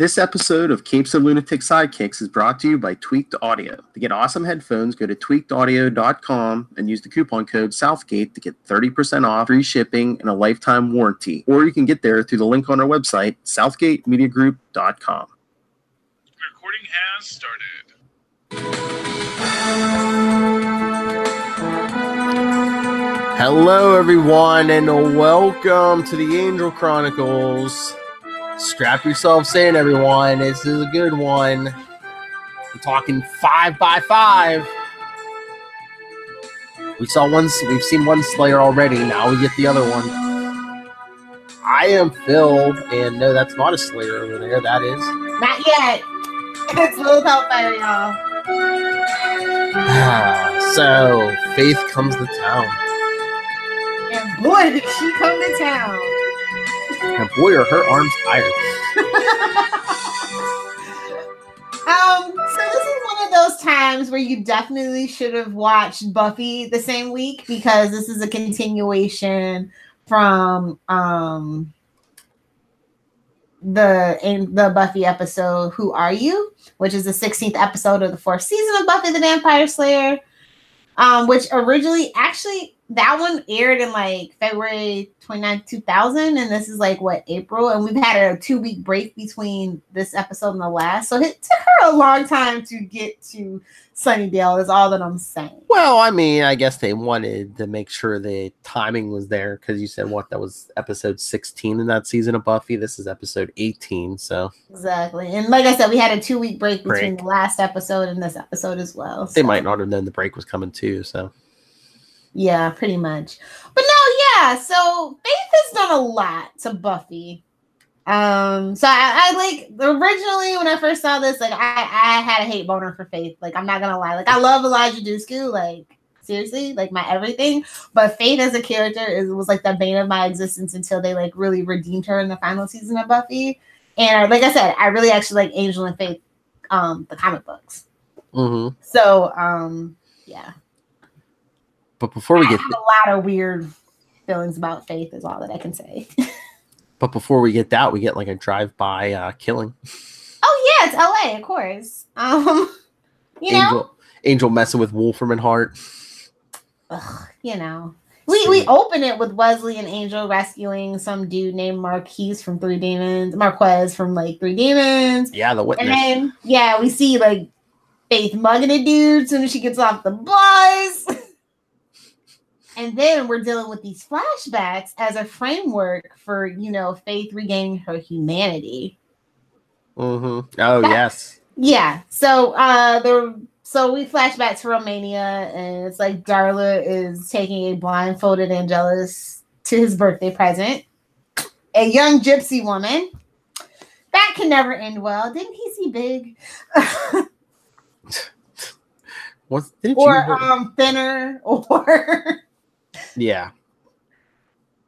This episode of Capes of Lunatics Sidekicks is brought to you by Tweaked Audio. To get awesome headphones, go to tweakedaudio.com and use the coupon code Southgate to get 30% off, free shipping, and a lifetime warranty. Or you can get there through the link on our website, southgatemediagroup.com. Recording has started. Hello, everyone, and welcome to the Angel Chronicles. Strap yourselves in, everyone. This is a good one. We're talking 5x5. We've seen one Slayer already. Now we get the other one. I am Phil, and no, that's not a Slayer over there. That is not yet. It's Lilith Hellfire, y'all. So Faith comes to town, and boy, did she come to town. And boy, are her arms tired. So this is one of those times where you definitely should have watched Buffy the same week, because this is a continuation from the Buffy episode Who Are You?, which is the 16th episode of the 4th season of Buffy the Vampire Slayer, which originally, actually, that one aired in like February 29th, 2000, and this is like April, and we've had a 2-week break between this episode and the last, so it took her a long time to get to Sunnydale, is all that I'm saying. Well, I mean, I guess they wanted to make sure the timing was there, because you said that was episode 16 in that season of Buffy. This is episode 18, so exactly. And like I said, we had a 2-week break between the last episode and this episode as well. So. They might not have known the break was coming too, so. Yeah, pretty much. But no, yeah, so Faith has done a lot to Buffy. So I like, originally when I first saw this, like I had a hate boner for Faith. Like, I'm not gonna lie. Like, I love Elijah Dushku, like seriously, like my everything. But Faith as a character was like the bane of my existence until they like really redeemed her in the final season of Buffy. And like I said, I really actually like Angel and Faith, the comic books. Mm-hmm. So yeah. But before we get a lot of weird feelings about Faith is all that I can say. But before we get that, we get like a drive-by killing. Oh yeah, it's LA, of course. Angel messing with Wolfram and Hart. Ugh, we open it with Wesley and Angel rescuing some dude named Marquez from Three Demons. Yeah, the witness. And then we see like Faith mugging a dude as soon as she gets off the bus. And then we're dealing with these flashbacks as a framework for, Faith regaining her humanity. Mm-hmm. Oh, yes. Yeah. So we flash back to Romania, and it's like Darla is taking a blindfolded Angelus to his birthday present. A young gypsy woman. That can never end well. Didn't he see big? Thinner, or... Yeah.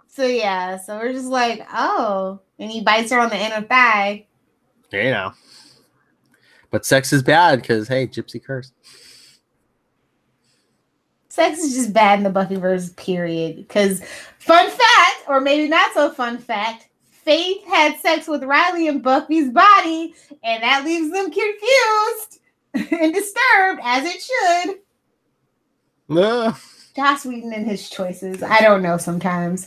So we're just like, oh, and he bites her on the inner thigh. But sex is bad because, hey, gypsy curse. Sex is just bad in the Buffyverse, period. Because, fun fact, or maybe not so fun fact, Faith had sex with Riley in Buffy's body, and that leaves them confused and disturbed, as it should. Joss Whedon and his choices. I don't know sometimes.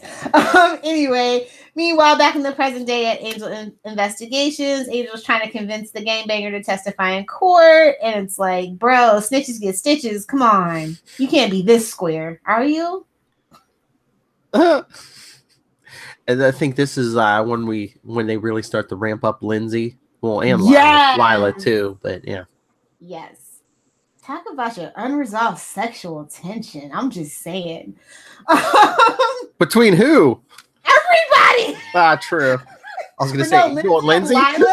Anyway, meanwhile, back in the present day at Angel Investigations, Angel's trying to convince the gangbanger to testify in court. And it's like, bro, snitches get stitches. Come on. You can't be this square. Are you? And I think this is when they really start to ramp up Lindsay. Well, and Lila too. But yeah. Yes. Talk about your unresolved sexual tension. I'm just saying. Between who? Everybody. True. I was going to say, you want Lindsay? And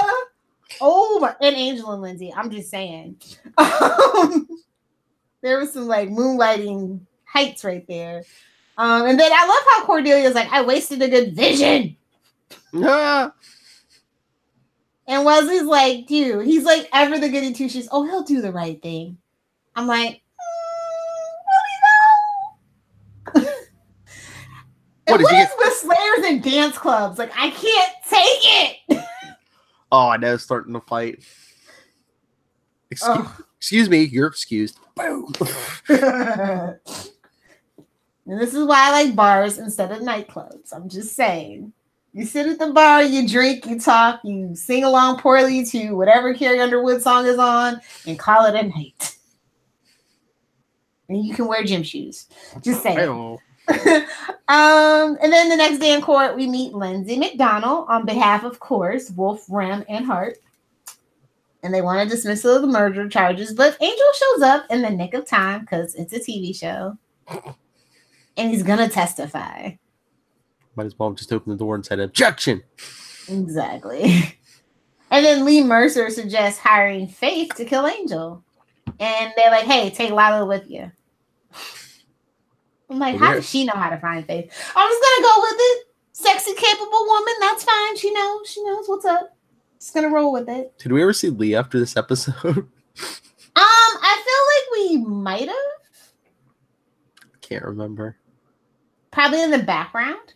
Angel and Lindsay. I'm just saying. There was some like moonlighting heights right there. And then I love how Cordelia's like, I wasted a good vision. And Wesley's like, dude, he's like ever the goody two shoes. Oh, he'll do the right thing. I'm like, really though? What is with Slayers and dance clubs? Like, I can't take it. Oh, now it's starting to fight. Excuse me, you're excused. Boom. And this is why I like bars instead of nightclubs. I'm just saying. You sit at the bar, you drink, you talk, you sing along poorly to whatever Carrie Underwood song is on, and call it a night. And you can wear gym shoes. Just saying. And then the next day in court, we meet Lindsay McDonald on behalf of course, Wolf, Rem, and Hart. And they want a dismissal of the murder charges, but Angel shows up in the nick of time because it's a TV show. And he's gonna testify. Might as well just open the door and say objection. Exactly. And then Lee Mercer suggests hiring Faith to kill Angel. And they're like, hey, take Lila with you. I'm like, how does she know how to find Faith? I'm just gonna go with it. Sexy, capable woman, that's fine. She knows what's up. Just gonna roll with it. Did we ever see Lee after this episode? I feel like we might have. Can't remember. Probably in the background.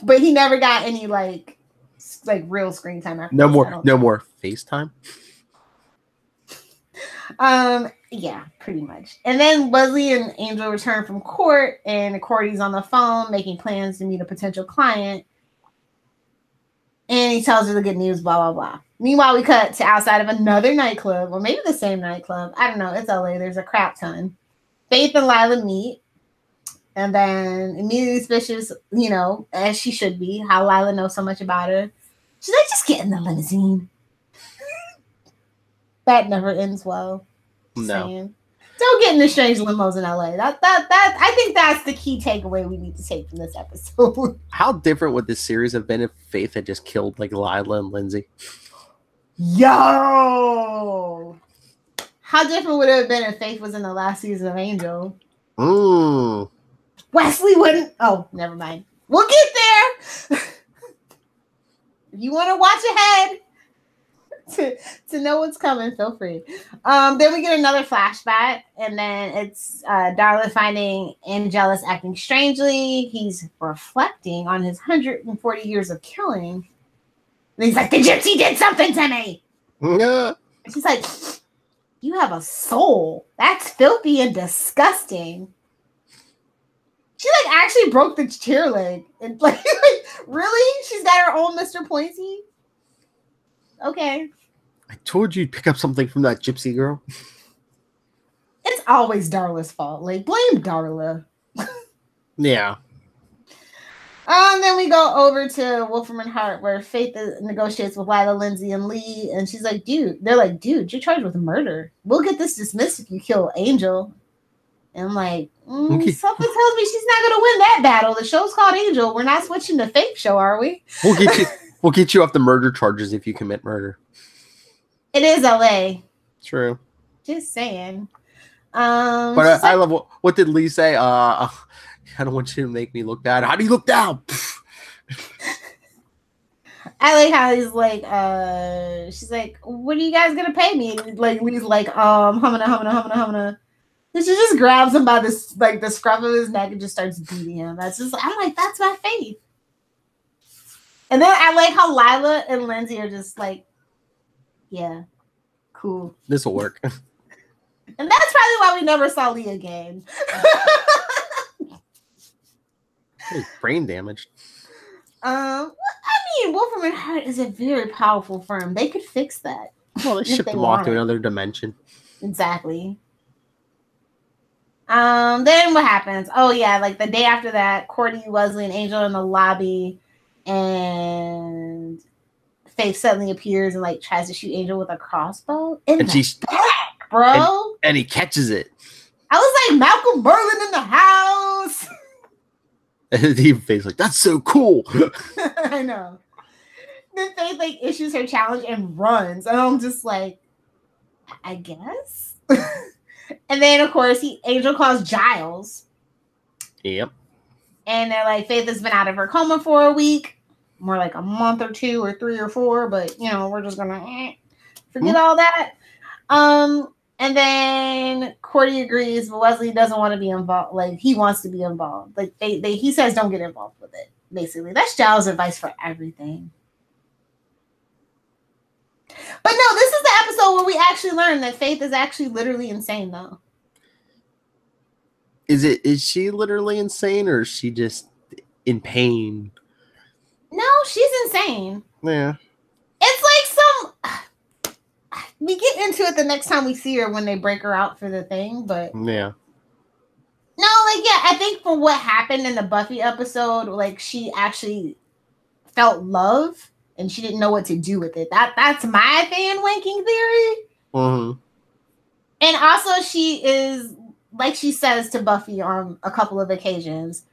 But he never got any like real screen time after. No more FaceTime. Yeah, pretty much. And then Wesley and Angel return from court, and Cordy's on the phone making plans to meet a potential client. And he tells her the good news, blah, blah, blah. Meanwhile, we cut to outside of another nightclub, or maybe the same nightclub. I don't know. It's LA. There's a crap ton. Faith and Lila meet. And then immediately suspicious, as she should be, how Lila knows so much about her. She's like, just get in the limousine. That never ends well. No. Saying. Don't get in the strange limos in LA. That I think that's the key takeaway we need to take from this episode. How different would this series have been if Faith had just killed like Lila and Lindsay? Yo! How different would it have been if Faith was in the last season of Angel? Wesley wouldn't. Oh, never mind. We'll get there. If you want to watch ahead to know what's coming, feel free. Then we get another flashback, and then it's Darla finding Angelus acting strangely. He's reflecting on his 140 years of killing. And he's like, the gypsy did something to me. Yeah. And she's like, you have a soul. That's filthy and disgusting. She actually broke the chair leg. And really? She's got her own Mr. Pointy? Okay. I told you to pick up something from that gypsy girl. It's always Darla's fault. Blame Darla. Yeah. Then we go over to Wolfram and Hart, where Faith negotiates with Lila, Lindsay, and Lee. And she's like, dude, you're charged with murder. We'll get this dismissed if you kill Angel. And I'm like, something tells me she's not going to win that battle. The show's called Angel. We're not switching to Faith show, are we? We'll get you off the murder charges if you commit murder. It is LA. True. Just saying. But I love what did Lee say? I don't want you to make me look bad. How do you look down? I like how he's like, she's like, what are you guys gonna pay me? And Lee's like, humana. And she just grabs him by this, the scruff of his neck and just starts beating him. I'm like, that's my Faith. And then I like how Lila and Lindsay are just like, yeah, cool. This will work. And that's probably why we never saw Lee again. He's brain damaged. Wolfram and Hart is a very powerful firm. They could fix that. Well, they shipped them off to another dimension. Exactly. Then what happens? Oh yeah, the day after that, Cordy, Wesley, and Angel in the lobby, and Faith suddenly appears and tries to shoot Angel with a crossbow. And she's back, bro. And he catches it. I was like, Malcolm Merlin in the house. And he Faith's like, that's so cool. I know. Then Faith issues her challenge and runs, and I'm just like, I guess. And then of course Angel calls Giles. Yep. And they're like, Faith has been out of her coma for a week, more like a month or 2 or 3 or 4, but we're just gonna forget all that. And then Cordy agrees, but Wesley doesn't want to be involved. He wants to be involved. He says don't get involved with it. Basically, that's Giles' advice for everything. But no, this is the episode where we actually learn that Faith is actually literally insane, though. Is she literally insane, or is she just in pain? No, she's insane. Yeah. It's like we get into it the next time we see her when they break her out for the thing, but yeah. No, like, yeah, I think for what happened in the Buffy episode, like, she actually felt love and she didn't know what to do with it. That's my fan wanking theory. Mm-hmm. And also, she is, like she says to Buffy on a couple of occasions,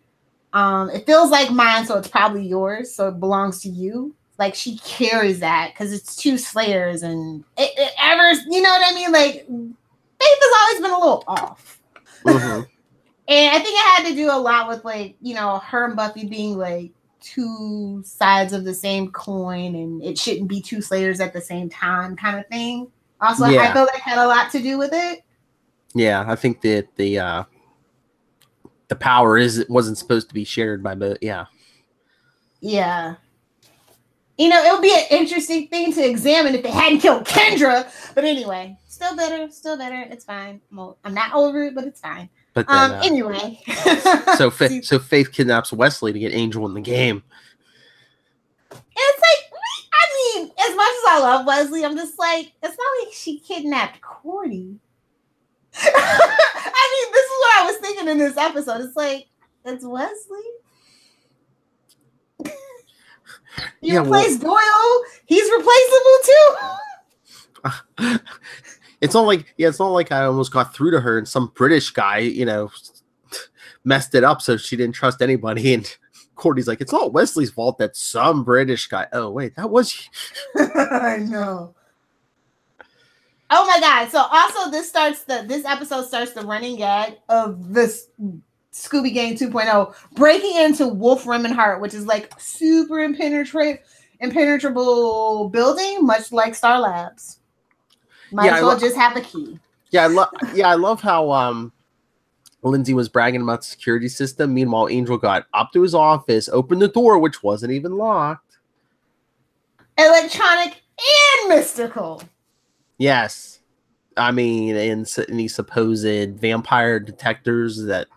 it feels like mine, so it's probably yours, so it belongs to you. Like, she carries that because it's two Slayers, and it ever, you know what I mean? Like, Faith has always been a little off. Mm-hmm. And I think it had to do a lot with, like, you know, her and Buffy being, like, two sides of the same coin, and it shouldn't be two Slayers at the same time kind of thing. Also, yeah. I feel like had a lot to do with it. Yeah, I think that the power wasn't supposed to be shared by both. Yeah. Yeah. You know, it would be an interesting thing to examine if they hadn't killed Kendra. But anyway, still better. It's fine. I'm not over it, but it's fine. But then, anyway. so Faith kidnaps Wesley to get Angel in the game. It's like, I mean, as much as I love Wesley, I'm just like, it's not like she kidnapped Cordy. I mean, this is what I was thinking in this episode. It's like, it's Wesley. You replaced Doyle. He's replaceable too. It's not like I almost got through to her and some British guy, you know, messed it up so she didn't trust anybody. And Cordy's like, it's not Wesley's fault that some British guy. Oh wait, that was. I know. Oh my God! So also this episode starts the running gag of this Scooby Gang 2.0 breaking into Wolf Remenhart, which is like super impenetrable building, much like Star Labs. Might as well just have a key. Yeah, I love how Lindsay was bragging about the security system. Meanwhile, Angel got up to his office, opened the door, which wasn't even locked. Electronic and mystical. Yes. I mean, and these supposed vampire detectors that...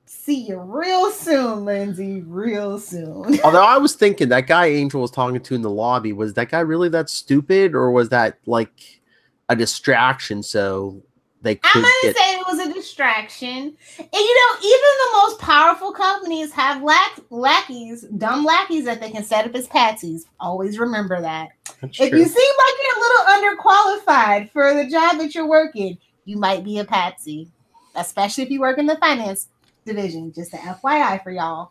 See you real soon, Lindsay. Real soon. Although I was thinking that guy Angel was talking to in the lobby, was that guy really that stupid, or was that like a distraction so they could I'm going to say it was a distraction. And you know, even the most powerful companies have lackeys, dumb lackeys that they can set up as patsies. Always remember that. That's if true. You seem like you're a little underqualified for the job that you're working, you might be a patsy, especially if you work in the finance division. Just an FYI for y'all.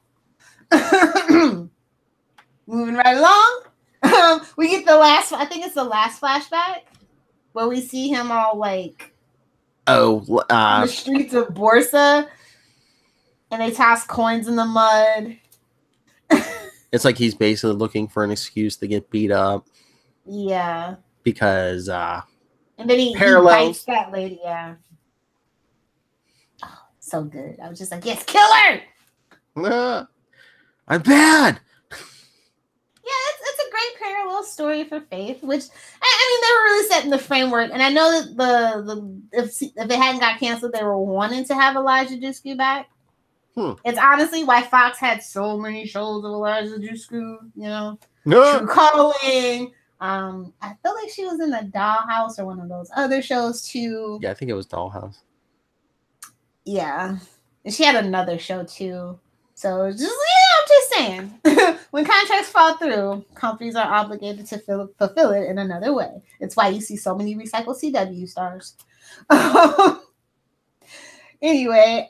Moving right along. We get I think it's the last flashback where we see him all like on the streets of Borsa, and they toss coins in the mud. It's like he's basically looking for an excuse to get beat up. Yeah. Because and then he bites that lady, yeah. Oh, so good. I was just like, yes, kill her! I'm bad! Yeah, it's a great parallel story for Faith, which I mean they were really setting the framework, and I know that if it hadn't got canceled, they were wanting to have Elijah Dushku back. It's honestly why Fox had so many shows of Elijah Dushku, you know. True Calling. I feel like she was in the Dollhouse or one of those other shows too. Yeah, I think it was Dollhouse. Yeah, and she had another show too. So just I'm just saying, when contracts fall through, companies are obligated to fulfill it in another way. It's why you see so many recycled CW stars. Anyway,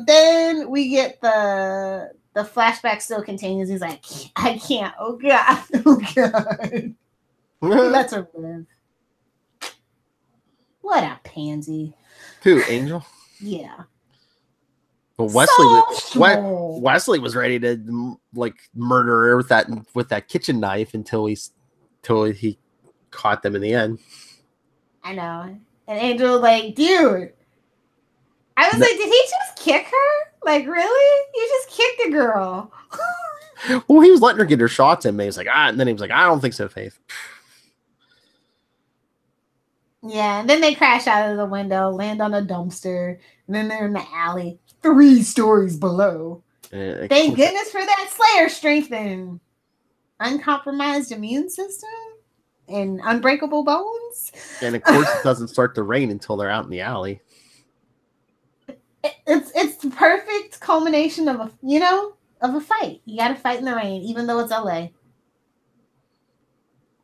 then we get the flashback still continues. He's like, I can't. Oh God. Oh God. Let's her live. What a pansy. Who, Angel? Yeah. But Wesley was ready to like murder her with that kitchen knife until he caught them in the end. I know. And Angel like, dude. I was like, did he just kick her? Like, really? You just kicked a girl. Well, he was letting her get her shots in. He was like, and then he was like, I don't think so, Faith. Yeah, and then they crash out of the window, land on a dumpster, and then they're in the alley 3 stories below. Thank goodness for that Slayer strength and uncompromised immune system and unbreakable bones. And of course, it doesn't start to rain until they're out in the alley. It's the perfect culmination of a fight. You got to fight in the rain, even though it's LA.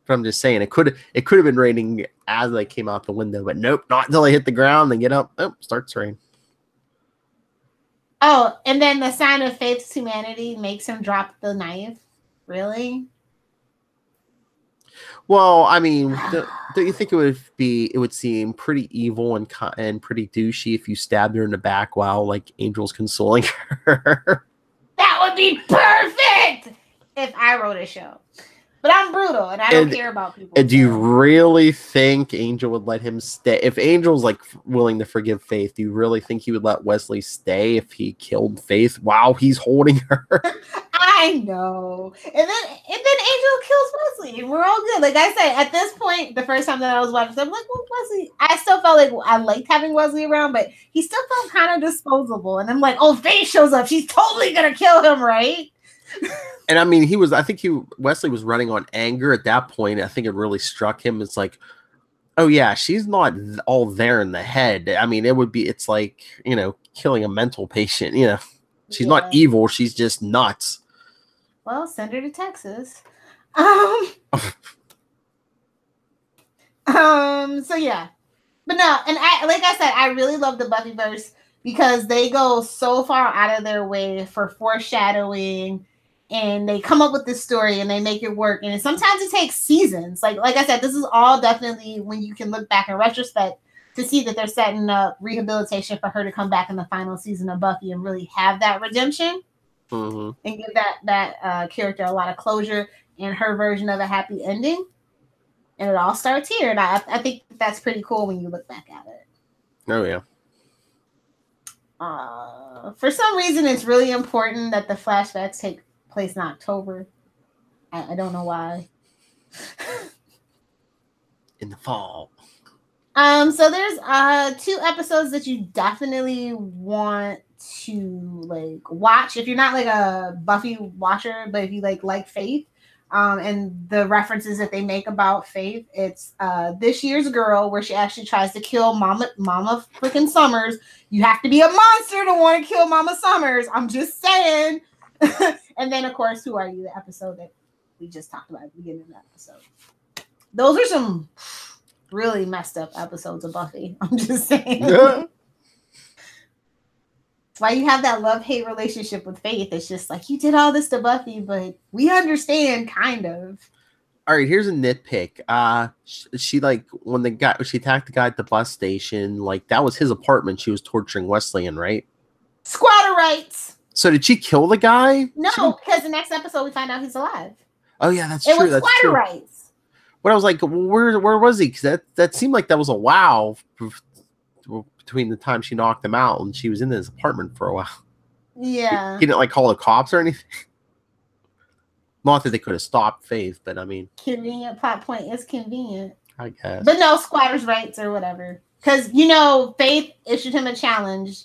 But I'm just saying, it could have been raining as they came out the window, but nope, not until they hit the ground. They get up, starts raining. Oh, and then the sign of Faith's humanity makes him drop the knife. Really? Well, I mean, don't you think it would seem pretty evil and pretty douchey if you stabbed her in the back while like Angel's consoling her? That would be perfect if I wrote a show. But I'm brutal and I don't care about people. And do you really think Angel would let him stay? If Angel's like willing to forgive Faith, do you really think he would let Wesley stay if he killed Faith while he's holding her? I know. And then Angel kills Wesley and we're all good. Like I said, at this point, the first time that I was watching, I'm like, well, Wesley, I still felt like I liked having Wesley around, but he still felt kind of disposable. And I'm like, oh, Faith shows up. She's totally going to kill him, right? And I mean, Wesley was running on anger at that point. I think it really struck him. It's like, oh yeah, she's not all there in the head. I mean, it's like, killing a mental patient, she's not evil. She's just nuts. Well, send her to Texas. So yeah, but no. And like I said, I really love the Buffyverse because they go so far out of their way for foreshadowing. And they come up with this story and they make it work. And sometimes it takes seasons. Like I said, this is all definitely when you can look back in retrospect to see that they're setting up rehabilitation for her to come back in the final season of Buffy and really have that redemption and give that character a lot of closure and her version of a happy ending. And it all starts here. And I think that's pretty cool when you look back at it. Oh, yeah. For some reason, it's really important that the flashbacks take place in October. I don't know why. In the fall. So there's 2 episodes that you definitely want to like watch if you're not like a Buffy watcher, but if you like Faith. And the references that they make about Faith, it's This Year's Girl, where she actually tries to kill Mama freaking Summers. You have to be a monster to want to kill Mama Summers. I'm just saying. And then, of course, Who Are You? The episode that we just talked about at the beginning of the episode. Those are some really messed up episodes of Buffy. I'm just saying. Yeah. That's why you have that love-hate relationship with Faith. It's just like, you did all this to Buffy, but we understand, kind of. All right, here's a nitpick. She she attacked the guy at the bus station. Like, that was his apartment she was torturing Wesley in, right? Squatter rights. So did she kill the guy? No, because the next episode we find out he's alive. Oh yeah, that's true. It was squatter rights. But I was like, where was he? Because that seemed like that was a while between the time she knocked him out and she was in his apartment for a while. Yeah. He didn't like call the cops or anything. Not that they could have stopped Faith, but I mean, convenient plot point is convenient. I guess. But no, squatters' rights or whatever. Because Faith issued him a challenge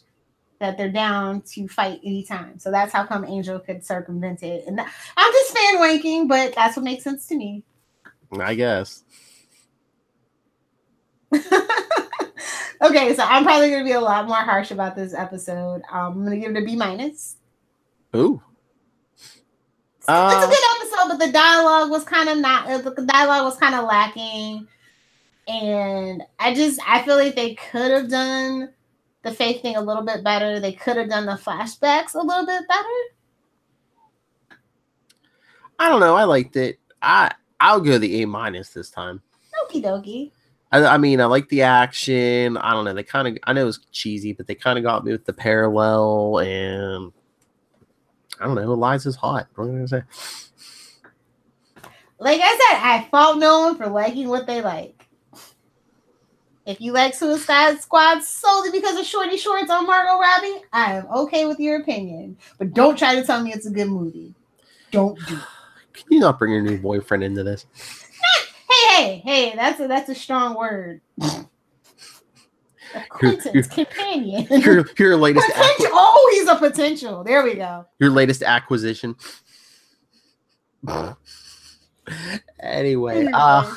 that they're down to fight anytime. So that's how come Angel could circumvent it. And I'm just fan wanking, but that's what makes sense to me. I guess. Okay, so I'm probably going to be a lot more harsh about this episode. I'm going to give it a B-. Ooh. It's a good episode, but the dialogue was kind of lacking. And I feel like they could have done the Faith thing a little bit better. They could have done the flashbacks a little bit better. I don't know. I liked it. I'll go the A- this time. Okie dokie. I mean, I like the action. I don't know. I know it was cheesy, but they kind of got me with the parallel, and I don't know. Eliza's hot. What am I going to say? Like I said, I fault no one for liking what they like. If you like Suicide Squad solely because of shorty shorts on Margot Robbie, I am okay with your opinion. But don't try to tell me it's a good movie. Don't do it. Can you not bring your new boyfriend into this? Hey, that's a strong word. Acquaintance, companion. Your latest potential. Oh, he's a potential. There we go. Your latest acquisition. Anyway, what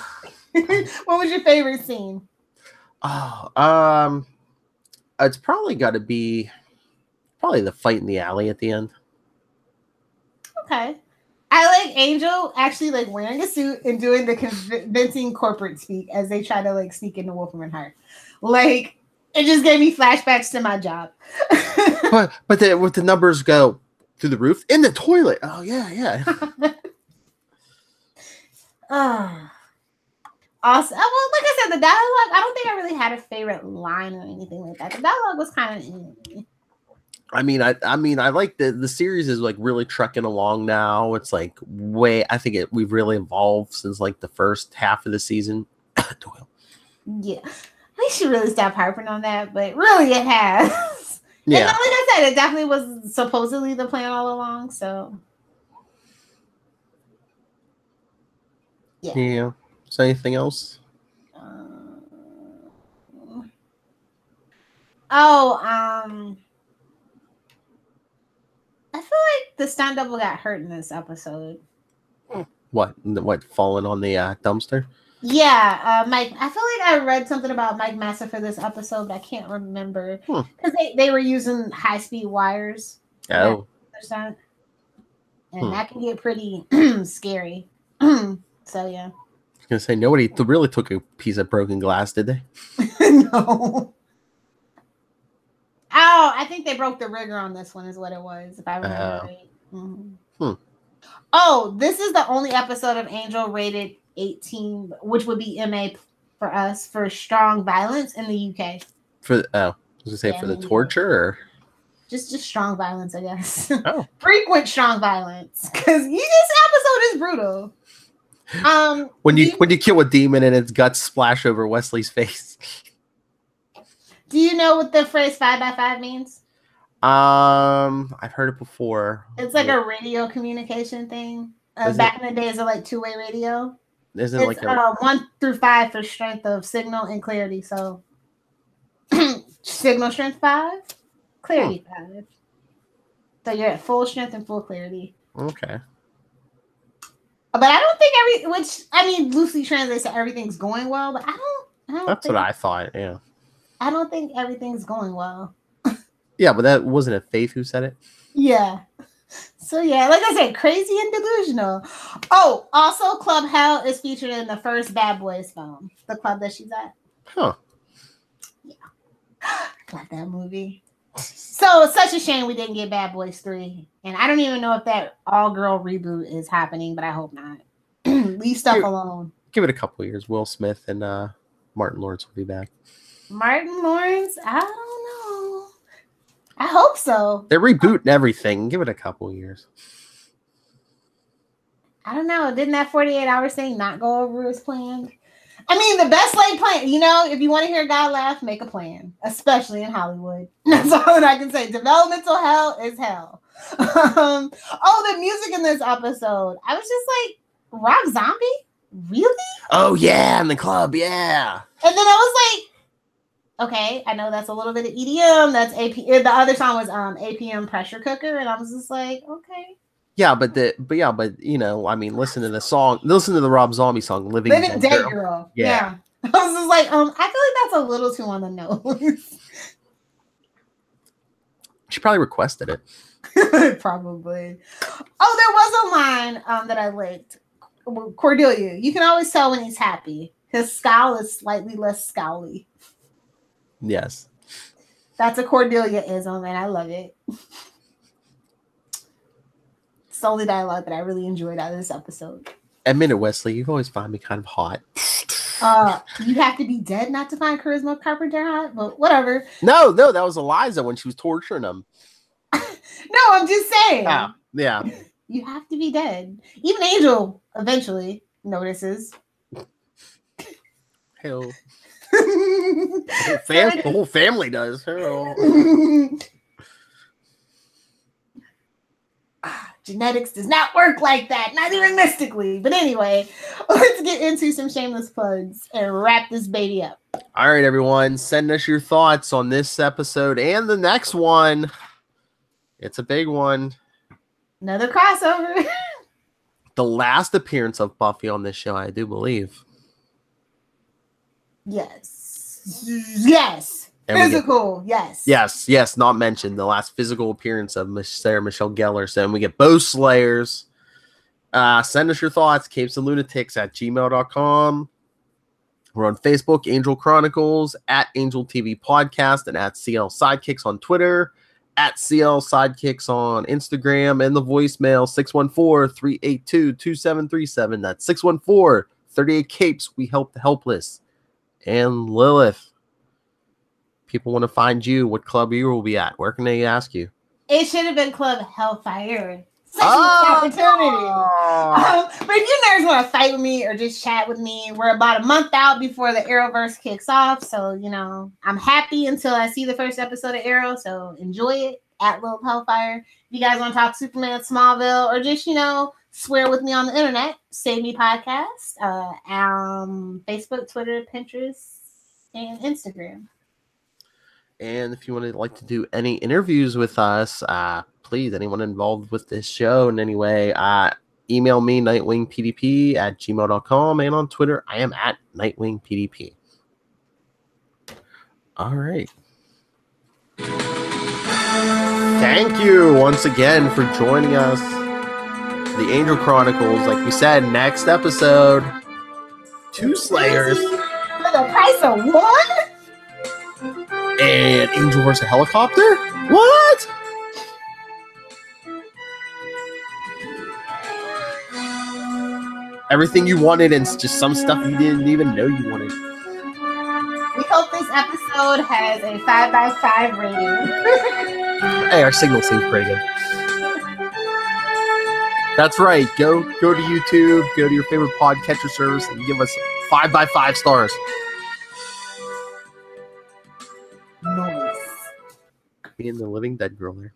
was your favorite scene? It's probably got to be the fight in the alley at the end. Okay. I like Angel actually like wearing a suit and doing the convincing corporate speak as they try to like sneak into Wolfram Heart. Like it just gave me flashbacks to my job. but with the numbers go through the roof in the toilet. Oh yeah. Awesome. Well, like I said, the dialogue. I don't think I really had a favorite line or anything like that. The dialogue was kind of. I mean, I like the series is like really trucking along now. It's like we've really evolved since like the first half of the season. Doyle. Yeah, we should really stop harping on that, but really it has. Yeah, and like I said, it definitely was supposedly the plan all along. So yeah. So anything else? I feel like the stunt double got hurt in this episode. What falling on the dumpster? Yeah, Mike. I feel like I read something about Mike Massa for this episode, but I can't remember because they were using high-speed wires. Oh, and that can get pretty scary. So yeah. I was gonna say nobody really took a piece of broken glass, did they? No. Oh, I think they broke the rigger on this one, is what it was, if I remember right. Mm-hmm. Oh, this is the only episode of Angel rated 18, which would be MA for us for strong violence in the UK. I was gonna say for the torture, or just strong violence, I guess. Oh, frequent strong violence, because this episode is brutal. When you kill a demon and its guts splash over Wesley's face. Do you know what the phrase 5x5 means? I've heard it before. It's like a radio communication thing. Back in the days of like two-way radio. Isn't it like 1 through 5 for strength of signal and clarity. So signal strength 5, clarity 5. So you're at full strength and full clarity. Okay. But I don't think loosely translates to everything's going well, but I don't That's what I thought, yeah. I don't think everything's going well. Yeah, but that wasn't it Faith who said it? Yeah. So yeah, like I said, crazy and delusional. Oh, also Club Hell is featured in the first Bad Boys film, the club that she's at. Huh. Yeah. Love that movie. So it's such a shame we didn't get Bad Boys 3. And I don't even know if that all-girl reboot is happening, but I hope not. Leave stuff alone. Give it a couple years. Will Smith and Martin Lawrence will be back. Martin Lawrence? I don't know. I hope so. They're rebooting everything. Give it a couple years. I don't know. Didn't that 48 hours thing not go over as planned? I mean, the best laid plan. If you want to hear God laugh, make a plan, especially in Hollywood. That's all that I can say. Developmental hell is hell. The music in this episode. I was just like, Rob Zombie? Really? Oh, yeah, in the club, yeah. And then I was like, okay, I know that's a little bit of EDM. That's AP. The other song was APM Pressure Cooker, and I was just like, okay. Yeah, but listen to the song. Listen to the Rob Zombie song, "Living Dead Girl." Yeah. I was just like, I feel like that's a little too on the nose. She probably requested it. Probably. Oh, there was a line that I liked. Cordelia, you can always tell when he's happy. His scowl is slightly less scowly. Yes. That's a Cordelia-ism, and I love it. It's the only dialogue that I really enjoyed out of this episode. Admit it, Wesley, you've always found me kind of hot. You have to be dead not to find Charisma Carpenter hot, but whatever. No, that was Eliza when she was torturing him. No, I'm just saying. Yeah. You have to be dead. Even Angel eventually notices. Hell. The whole family does. Genetics does not work like that, not even mystically. But anyway, let's get into some shameless plugs and wrap this baby up. All right, everyone, send us your thoughts on this episode and the next one. It's a big one. Another crossover. The last appearance of Buffy on this show, I do believe. Yes. Physical, yes. Yes, not mentioned. The last physical appearance of Sarah Michelle Gellar. So we get both Slayers. Send us your thoughts, capesandlunatics@gmail.com. We're on Facebook, Angel Chronicles, @Angel TV Podcast, and @CL Sidekicks on Twitter, @CL Sidekicks on Instagram, and the voicemail 614-382-2737. That's 614-38-CAPES. We help the helpless. And Lilith. People want to find you. What club you will be at? Where can they ask you? It should have been Club Hellfire. Such an opportunity. But if you nerds want to fight with me or just chat with me, we're about a month out before the Arrowverse kicks off. So, I'm happy until I see the first episode of Arrow. So enjoy it at Lilith Hellfire. If you guys want to talk Superman, Smallville, or just, swear with me on the internet, Save Me Podcast, Facebook, Twitter, Pinterest, and Instagram. And if you would like to do any interviews with us, please, anyone involved with this show in any way, email me, nightwingpdp@gmail.com, and on Twitter, I am @nightwingpdp. All right. Thank you once again for joining us. The Angel Chronicles, like we said, next episode, 2 Slayers. For the price of 1? And Angel versus a helicopter? What? Everything you wanted and just some stuff you didn't even know you wanted. We hope this episode has a 5x5 rating. Hey, our signal seems pretty good. That's right. Go to YouTube, go to your favorite podcatcher service, and give us 5x5 stars. Nice. Being the living dead girl there.